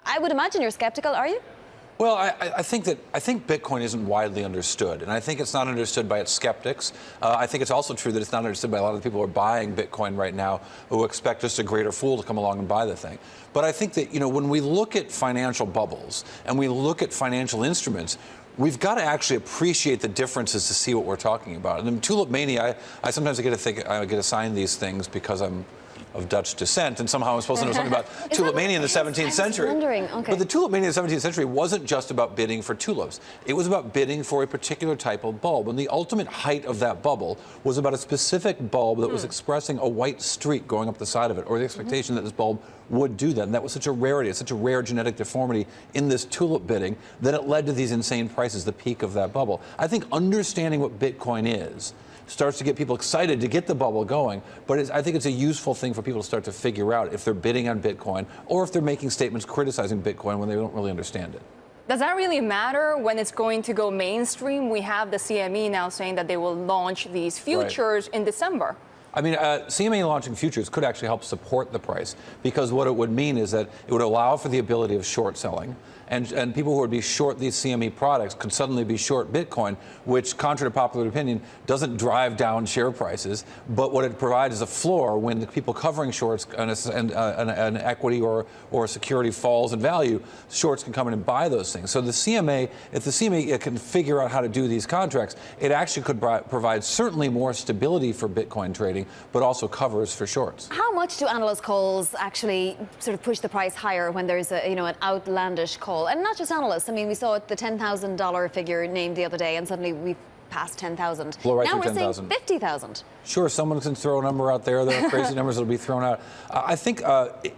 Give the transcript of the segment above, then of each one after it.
I would imagine you're skeptical, are you? Well, I think Bitcoin isn't widely understood, and I think it's not understood by its skeptics. I think it's also true that it's not understood by a lot of the people who are buying Bitcoin right now, who expect just a greater fool to come along and buy the thing. But I think that, when we look at financial bubbles and we look at financial instruments, we've got to actually appreciate the differences to see what we're talking about. And in tulip mania, I sometimes get assigned these things because I'm of Dutch descent, and somehow I'm supposed to know something about tulip mania in the 17th century. Okay. But the tulip mania in the 17th century wasn't just about bidding for tulips. It was about bidding for a particular type of bulb. And the ultimate height of that bubble was about a specific bulb that was expressing a white streak going up the side of it, or the expectation that this bulb would do that. And that was such a rarity, such a rare genetic deformity in this tulip bidding that it led to these insane prices, the peak of that bubble. I think understanding what Bitcoin is starts to get people excited to get the bubble going, but I think it's a useful thing for people to start to figure out if they're bidding on Bitcoin or if they're making statements criticizing Bitcoin when they don't really understand it. Does that really matter when it's going to go mainstream? We have the CME now saying that they will launch these futures in December. I mean, CME launching futures could actually help support the price, because what it would mean is that it would allow for the ability of short selling, and people who would be short these CME products could suddenly be short Bitcoin, which, contrary to popular opinion, doesn't drive down share prices, but what it provides is a floor when the people covering shorts and an equity or a security falls in value, shorts can come in and buy those things. So the CMA, if the CMA can figure out how to do these contracts, it actually could provide certainly more stability for Bitcoin trading, but also covers for shorts. How much do analyst calls actually sort of push the price higher when there's an outlandish call? And not just analysts. I mean, we saw the $10,000 figure named the other day, and suddenly we passed 10,000. Blow right now through we're 10,000. saying 50,000. Sure, someone can throw a number out there. There are crazy numbers that will be thrown out. I think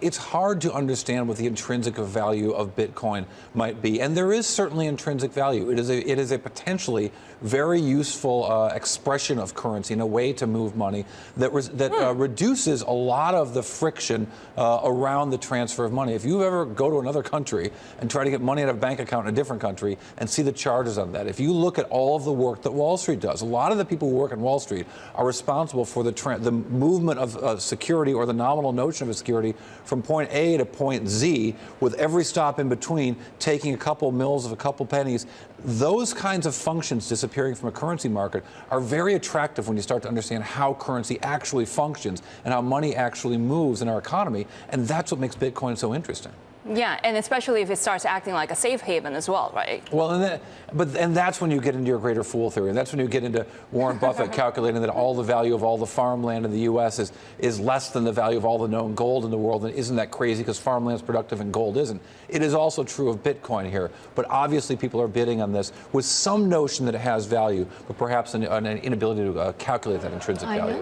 it's hard to understand what the intrinsic value of Bitcoin might be, and there is certainly intrinsic value. It is a potentially very useful expression of currency and a way to move money that reduces a lot of the friction around the transfer of money. If you ever go to another country and try to get money out of a bank account in a different country and see the charges on that, if you look at all of the work that Wall Street does, a lot of the people who work on Wall Street are responsible for the movement of security, or the nominal notion of a security, from point A to point Z, with every stop in between taking a couple mils of a couple pennies. Those kinds of functions disappearing from a currency market are very attractive when you start to understand how currency actually functions and how money actually moves in our economy, and that's what makes Bitcoin so interesting. Yeah, and especially if it starts acting like a safe haven as well, right? Well, and that's when you get into your greater fool theory, and that's when you get into Warren Buffett calculating that all the value of all the farmland in the U.S. is less than the value of all the known gold in the world. And isn't that crazy, because farmland's productive and gold isn't? It is also true of Bitcoin here, but obviously people are bidding on this with some notion that it has value, but perhaps an inability to calculate that intrinsic value.